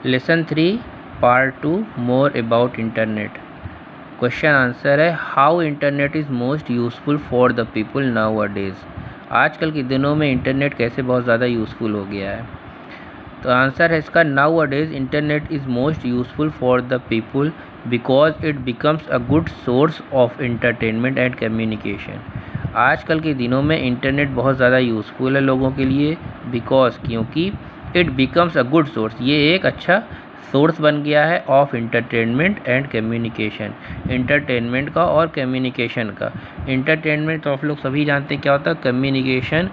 Lesson 3 part 2 more about internet. Question answer है how internet is most useful for the people nowadays. आजकल के दिनों में internet कैसे बहुत ज़्यादा यूज़फुल हो गया है। तो आंसर है इसका now a days internet is most useful for the people because it becomes a good source of entertainment and communication. आजकल के दिनों में इंटरनेट बहुत ज़्यादा यूज़फुल है लोगों के लिए क्योंकि it becomes a good source, ये एक अच्छा सोर्स बन गया है of entertainment and communication, entertainment का और कम्युनिकेशन का। इंटरटेनमेंट तो आप लोग सभी जानते हैं क्या होता है, कम्युनिकेशन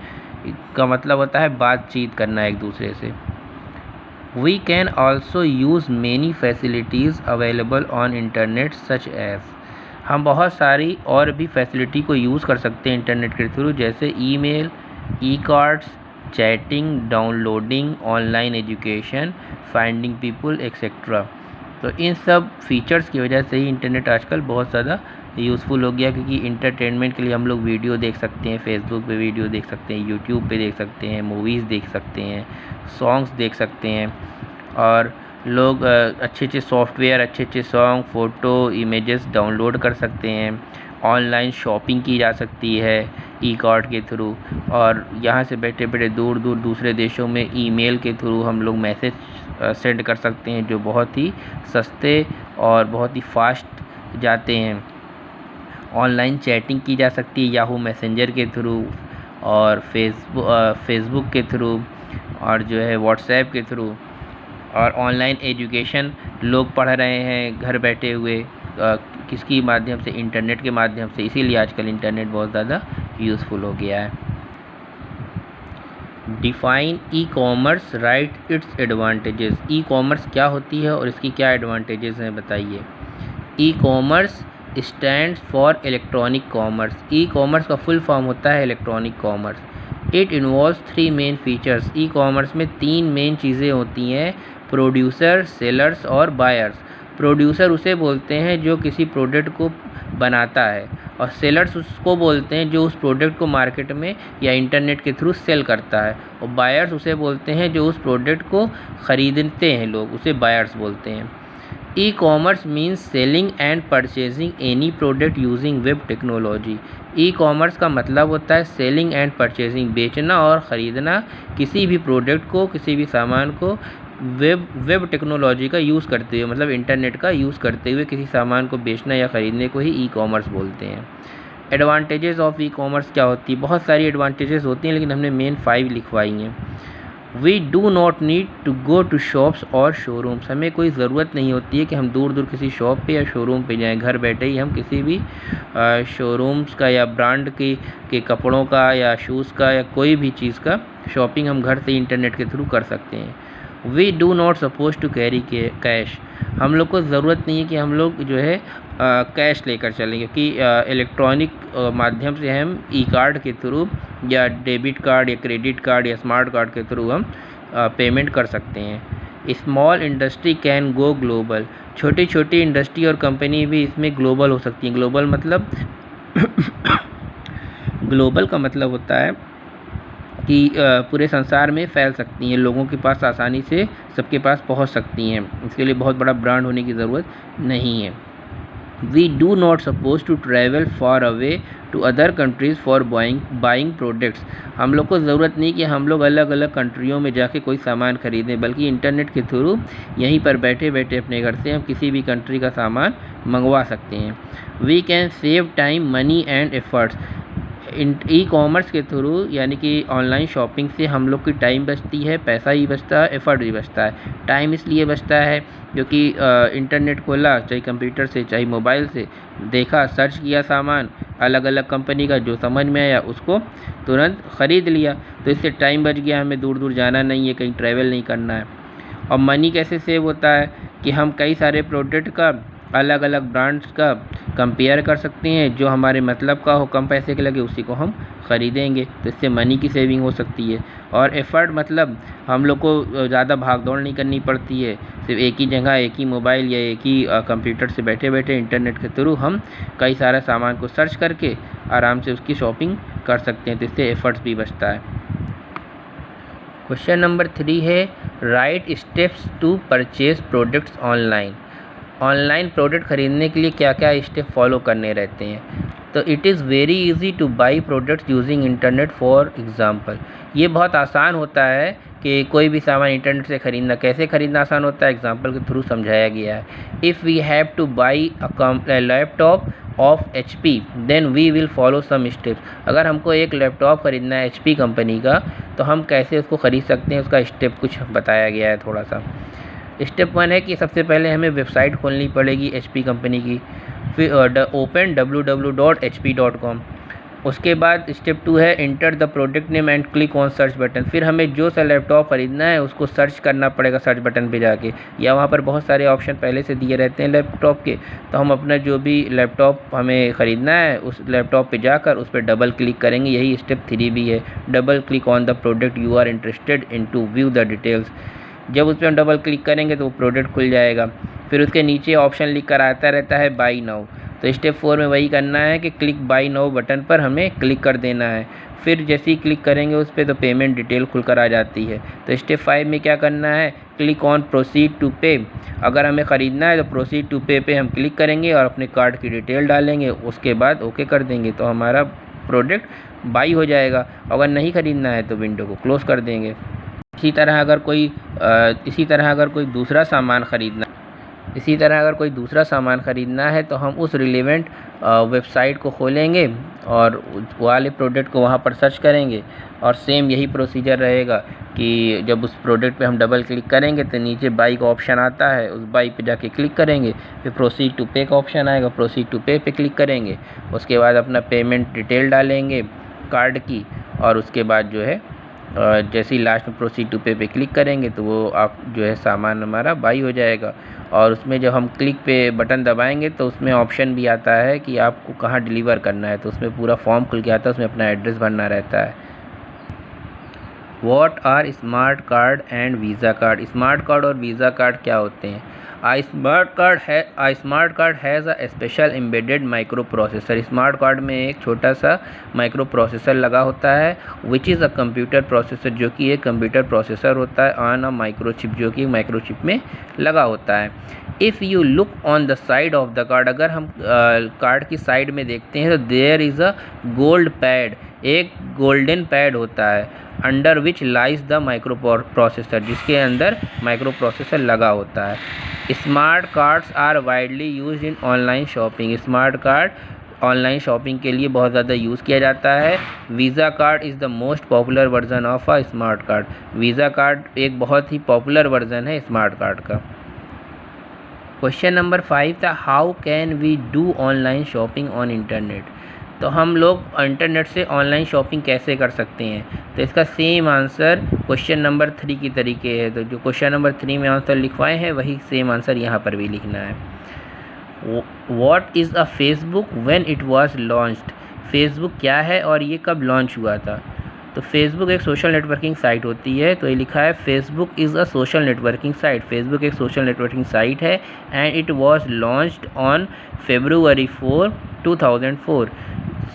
का मतलब होता है बातचीत करना एक दूसरे से। We can also use many facilities available on internet such as. हम बहुत सारी और भी फैसिलिटी को यूज़ कर सकते हैं इंटरनेट के थ्रू, जैसे email, e cards, chatting, downloading, online education, finding people etcetera. तो इन सब फीचर्स की वजह से ही इंटरनेट आजकल बहुत ज़्यादा यूज़फुल हो गया, क्योंकि इंटरटेनमेंट के लिए हम लोग वीडियो देख सकते हैं, फेसबुक पे वीडियो देख सकते हैं, यूट्यूब पे देख सकते हैं, मूवीज़ देख सकते हैं, सॉन्ग्स देख सकते हैं, और लोग अच्छे अच्छे सॉफ्टवेयर, अच्छे अच्छे सॉन्ग, फ़ोटो, इमेजेस डाउनलोड कर सकते हैं। ऑनलाइन शॉपिंग की जा सकती है ई कार्ड के थ्रू, और यहाँ से बैठे बैठे दूर दूर दूसरे देशों में ईमेल के थ्रू हम लोग मैसेज सेंड कर सकते हैं, जो बहुत ही सस्ते और बहुत ही फास्ट जाते हैं। ऑनलाइन चैटिंग की जा सकती है याहू मैसेंजर के थ्रू, और फेसबुक के थ्रू, और जो है व्हाट्सएप के थ्रू। और ऑनलाइन एजुकेशन लोग पढ़ रहे हैं घर बैठे हुए, किसकी माध्यम से, इंटरनेट के माध्यम से। इसीलिए आजकल इंटरनेट बहुत ज़्यादा यूज़फुल हो गया है। Define e commerce, right its advantages. E commerce क्या होती है और इसकी क्या एडवांटेजेस हैं, बताइए। E commerce stands for electronic commerce. E commerce का फुल फॉर्म होता है electronic commerce. It involves 3 main features. E commerce में 3 मेन चीज़ें होती हैं, प्रोड्यूसर, सेलर्स और बायर्स। प्रोड्यूसर उसे बोलते हैं जो किसी प्रोडक्ट को बनाता है, और सेलर्स उसको बोलते हैं जो उस प्रोडक्ट को मार्केट में या इंटरनेट के थ्रू सेल करता है, और बायर्स उसे बोलते हैं जो उस प्रोडक्ट को ख़रीदते हैं लोग, उसे बायर्स बोलते हैं। E commerce means selling and purchasing any product using web technology. E commerce का मतलब होता है सेलिंग एंड परचेजिंग, बेचना और ख़रीदना किसी भी प्रोडक्ट को, किसी भी सामान को वेब टेक्नोलॉजी का यूज़ करते हुए, मतलब इंटरनेट का यूज़ करते हुए किसी सामान को बेचना या ख़रीदने को ही ई कॉमर्स बोलते हैं। एडवांटेजेस ऑफ ई कॉमर्स क्या होती है, बहुत सारी एडवांटेजेस होती हैं, लेकिन हमने मेन 5 लिखवाई हैं। We do not need to go to shops और शोरूम्स। हमें कोई ज़रूरत नहीं होती है कि हम दूर दूर किसी शॉप पे या शोरूम पे जाएं, घर बैठे ही हम किसी भी शोरूम्स का या ब्रांड के कपड़ों का या शूज़ का या कोई भी चीज़ का शॉपिंग हम घर से इंटरनेट के थ्रू कर सकते हैं। We do not suppose to carry cash. हम लोग को ज़रूरत नहीं है कि हम लोग जो है कैश लेकर चलें, क्योंकि इलेक्ट्रॉनिक माध्यम से हम ई कार्ड के थ्रू या डेबिट कार्ड या क्रेडिट कार्ड या स्मार्ट कार्ड के थ्रू हम पेमेंट कर सकते हैं। Small industry can go global. छोटी छोटी इंडस्ट्री और कंपनी भी इसमें ग्लोबल हो सकती हैं। ग्लोबल मतलब ग्लोबल का मतलब होता है कि पूरे संसार में फैल सकती हैं, लोगों के पास आसानी से सबके पास पहुंच सकती हैं। इसके लिए बहुत बड़ा ब्रांड होने की ज़रूरत नहीं है। We do not suppose to travel far away to other countries for buying products. हम लोग को ज़रूरत नहीं कि हम लोग अलग अलग कंट्रियों में जाके कोई सामान खरीदें, बल्कि इंटरनेट के थ्रू यहीं पर बैठे बैठे अपने घर से हम किसी भी कंट्री का सामान मंगवा सकते हैं। We can save time, money and efforts. E commerce के थ्रू यानी कि ऑनलाइन शॉपिंग से हम लोग की टाइम बचती है, पैसा ही बचता है, एफर्ट भी बचता है। टाइम इसलिए बचता है क्योंकि इंटरनेट खोला, चाहे कंप्यूटर से चाहे मोबाइल से, देखा, सर्च किया सामान अलग अलग कंपनी का, जो समझ में आया उसको तुरंत ख़रीद लिया। तो इससे टाइम बच गया, हमें दूर दूर जाना नहीं है, कहीं ट्रैवल नहीं करना है। और मनी कैसे सेव होता है कि हम कई सारे प्रोडक्ट का, अलग अलग ब्रांड्स का कंपेयर कर सकते हैं, जो हमारे मतलब का हो, कम पैसे के लगे, उसी को हम ख़रीदेंगे। तो इससे मनी की सेविंग हो सकती है। और एफ़र्ट मतलब हम लोग को ज़्यादा भाग दौड़ नहीं करनी पड़ती है, सिर्फ एक ही जगह, एक ही मोबाइल या एक ही कंप्यूटर से बैठे बैठे इंटरनेट के थ्रू हम कई सारा सामान को सर्च करके आराम से उसकी शॉपिंग कर सकते हैं। तो इससे एफ़र्ट्स भी बचता है। क्वेश्चन नंबर 3 है write steps to purchase products online. Online product ख़रीदने के लिए क्या क्या स्टेप फॉलो करने रहते हैं। तो it is very easy two by products using internet for example. ये बहुत आसान होता है कि कोई भी सामान इंटरनेट से ख़रीदना। कैसे ख़रीदना आसान होता है, एग्जाम्पल के थ्रू समझाया गया है। If we have to buy a laptop of HP then we will follow some steps. अगर हमको एक लैपटॉप ख़रीदना है HP कंपनी का, तो हम कैसे उसको ख़रीद सकते हैं, उसका स्टेप कुछ बताया गया है थोड़ा सा। स्टेप 1 है कि सबसे पहले हमें वेबसाइट खोलनी पड़ेगी HP कंपनी की, फिर ओपन www.hp.com। उसके बाद स्टेप 2 है enter the product name and click on search button. फिर हमें जो सा लैपटॉप ख़रीदना है उसको सर्च करना पड़ेगा सर्च बटन पे जाके, या वहाँ पर बहुत सारे ऑप्शन पहले से दिए रहते हैं लैपटॉप के। तो हम अपना जो भी लैपटॉप हमें ख़रीदना है उस लैपटॉप पे जाकर उस पर डबल क्लिक करेंगे। यही स्टेप 3 भी है, double click on the product you are interested in to view the details. जब उस पर हम डबल क्लिक करेंगे तो वो प्रोडक्ट खुल जाएगा। फिर उसके नीचे ऑप्शन लिख कर आता रहता है बाई नाउ। तो स्टेप 4 में वही करना है कि क्लिक बाई नाउ बटन पर हमें क्लिक कर देना है। फिर जैसे ही क्लिक करेंगे उस पर तो पेमेंट डिटेल खुल कर आ जाती है। तो स्टेप 5 में क्या करना है, क्लिक ऑन प्रोसीड टू पे। अगर हमें ख़रीदना है तो प्रोसीड टू पे पे हम क्लिक करेंगे और अपने कार्ड की डिटेल डालेंगे, उसके बाद ओके कर देंगे तो हमारा प्रोडक्ट बाई हो जाएगा। अगर नहीं ख़रीदना है तो विंडो को क्लोज़ कर देंगे। इसी तरह अगर कोई दूसरा सामान ख़रीदना है तो हम उस रिलेवेंट वेबसाइट को खोलेंगे और वाले प्रोडक्ट को वहाँ पर सर्च करेंगे। और सेम यही प्रोसीजर रहेगा कि जब उस प्रोडक्ट पे हम डबल क्लिक करेंगे तो नीचे बाई का ऑप्शन आता है, उस बाई पे जाके क्लिक करेंगे। फिर प्रोसीड टू पे का ऑप्शन आएगा, प्रोसीड टू पे पे क्लिक करेंगे। उसके बाद अपना पेमेंट डिटेल डालेंगे कार्ड की, और उसके बाद जो है जैसे ही लास्ट में प्रोसीड टू पे पे क्लिक करेंगे तो वो आप जो है सामान हमारा बाई हो जाएगा। और उसमें जब हम क्लिक पे बटन दबाएंगे तो उसमें ऑप्शन भी आता है कि आपको कहाँ डिलीवर करना है। तो उसमें पूरा फॉर्म खुल के आता है, उसमें अपना एड्रेस भरना रहता है। What are smart card and Visa card. Smart card और वीज़ा कार्ड क्या होते हैं। Smart card has a special embedded microprocessor. Smart card में एक छोटा सा माइक्रो प्रोसेसर लगा होता है, which is a computer processor, जो कि एक कंप्यूटर प्रोसेसर होता है, ऑन अ माइक्रोचिप, जो कि माइक्रोचिप में लगा होता है। If you look on the side of the card, अगर हम कार्ड की साइड में देखते हैं तो there is a gold pad, एक गोल्डन पैड होता है, under which lies the microprocessor, जिसके अंदर माइक्रो प्रोसेसर लगा होता है। Smart cards are widely use in online shopping. Smart card online shopping के लिए बहुत ज़्यादा यूज़ किया जाता है। Visa card is the most popular version of a smart card. Visa card एक बहुत ही पॉपुलर वर्जन है स्मार्ट कार्ड का। क्वेश्चन नंबर 5 था how can we do online shopping on internet. तो हम लोग इंटरनेट से ऑनलाइन शॉपिंग कैसे कर सकते हैं। तो इसका सेम आंसर क्वेश्चन नंबर 3 की तरीके है। तो जो क्वेश्चन नंबर 3 में आंसर लिखवाए हैं वही सेम आंसर यहाँ पर भी लिखना है। What is a Facebook when it was launched. Facebook क्या है और ये कब लॉन्च हुआ था। तो फेसबुक एक सोशल नेटवर्किंग साइट होती है। तो ये लिखा है Facebook is a social networking site. Facebook एक सोशल नेटवर्किंग साइट है and it was launched on February 4, 2004।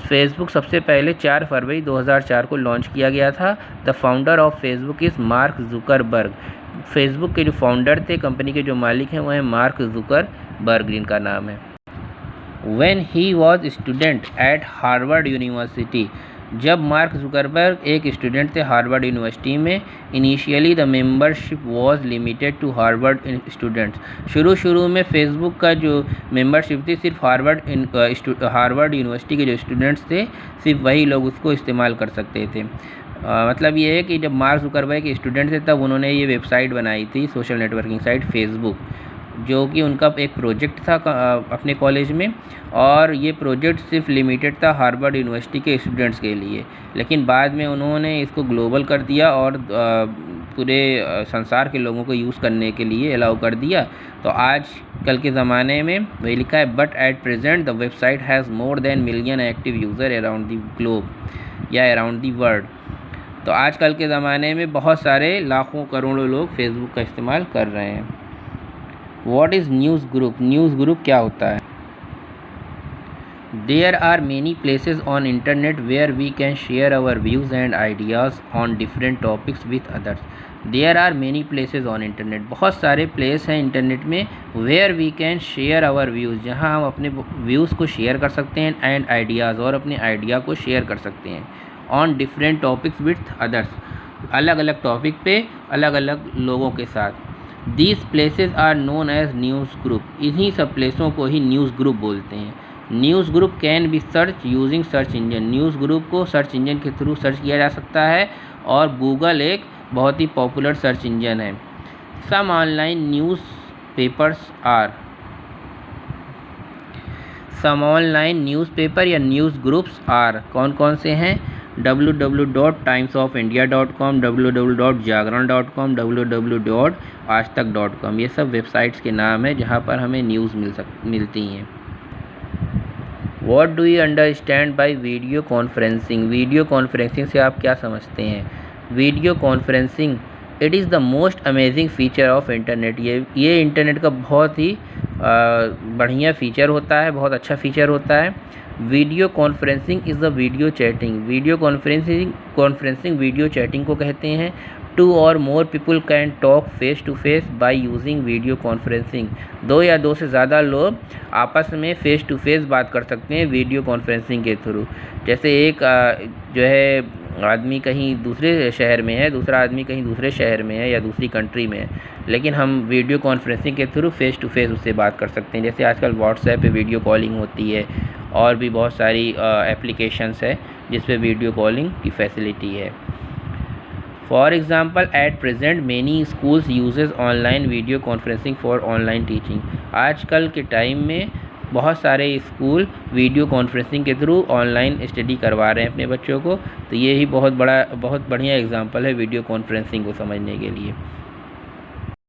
Facebook सबसे पहले 4 फरवरी 2004 को लॉन्च किया गया था। The founder of Facebook is mark Zuckerberg. Facebook के जो फाउंडर थे, कंपनी के जो मालिक हैं, वो हैं मार्क जुकरबर्ग, जिनका नाम है। When he was student at Harvard University. जब मार्क जुकरबर्ग एक स्टूडेंट थे हार्वर्ड यूनिवर्सिटी में, initially the membership was limited to Harvard students. शुरू में फेसबुक का जो मेंबरशिप थी सिर्फ हार्वर्ड यूनिवर्सिटी के जो स्टूडेंट्स थे, सिर्फ वही लोग उसको इस्तेमाल कर सकते थे। मतलब ये है कि जब मार्क जुकरबर्ग के स्टूडेंट थे तब उन्होंने ये वेबसाइट बनाई थी, सोशल नेटवर्किंग साइट फेसबुक, जो कि उनका एक प्रोजेक्ट था अपने कॉलेज में। और ये प्रोजेक्ट सिर्फ लिमिटेड था हार्वर्ड यूनिवर्सिटी के स्टूडेंट्स के लिए, लेकिन बाद में उन्होंने इसको ग्लोबल कर दिया और पूरे संसार के लोगों को यूज़ करने के लिए अलाउ कर दिया। तो आज कल के ज़माने में वही लिखा है, but at present the website has more than million active user around the globe या अराउंड द वर्ल्ड। तो आजकल के ज़माने में बहुत सारे लाखों करोड़ों लोग फेसबुक का इस्तेमाल कर रहे हैं। What is news group. News group क्या होता है। There are many places on internet where we can share our views and ideas on different topics with others. There are many places on internet. बहुत सारे place हैं internet में where we can share our views, जहाँ हम अपने views को share कर सकते हैं and ideas, और अपने आइडिया को शेयर कर सकते हैं on different topics with others, अलग अलग टॉपिक पे अलग अलग लोगों के साथ. These places are known as news group. इन्हीं सब प्लेसों को ही न्यूज़ ग्रुप बोलते हैं. News group can be search using search engine. News group को सर्च इंजन के थ्रू सर्च किया जा सकता है और गूगल एक बहुत ही पॉपुलर सर्च इंजन है. Some online newspapers are. Some online newspaper या न्यूज़ ग्रुप्स आर कौन कौन से हैं? www.timesofindia.com, www.jagran.com, www.aajtak.com. ये सब वेबसाइट्स के नाम है जहाँ पर हमें न्यूज़ मिलती हैं. What do you understand by video conferencing? Video conferencing से आप क्या समझते हैं? Video conferencing it is the most amazing feature of internet. ये इंटरनेट का बहुत ही बढ़िया फ़ीचर होता है, बहुत अच्छा फ़ीचर होता है. Video conferencing is the video chatting. Video conferencing video chatting को कहते हैं. 2 और more people can talk face to face by using video conferencing. 2 या 2 से ज़्यादा लोग आपस में फ़ेस टू फेस बात कर सकते हैं वीडियो कॉन्फ्रेंसिंग के थ्रू. जैसे एक जो है आदमी कहीं दूसरे शहर में है, दूसरा आदमी कहीं दूसरे शहर में है या दूसरी कंट्री में है, लेकिन हम वीडियो कॉन्फ्रेंसिंग के थ्रू फ़ेस टू फेस उससे बात कर सकते हैं. जैसे आजकल व्हाट्सएप पे वीडियो कॉलिंग होती है और भी बहुत सारी एप्लीकेशंस है जिस पे वीडियो कॉलिंग की फैसिलिटी है. For example at present many schools uses online video conferencing for online teaching. आजकल के टाइम में बहुत सारे स्कूल वीडियो कॉन्फ्रेंसिंग के थ्रू ऑनलाइन स्टडी करवा रहे हैं अपने बच्चों को. तो ये ही बहुत बढ़िया एग्जांपल है वीडियो कॉन्फ्रेंसिंग को समझने के लिए.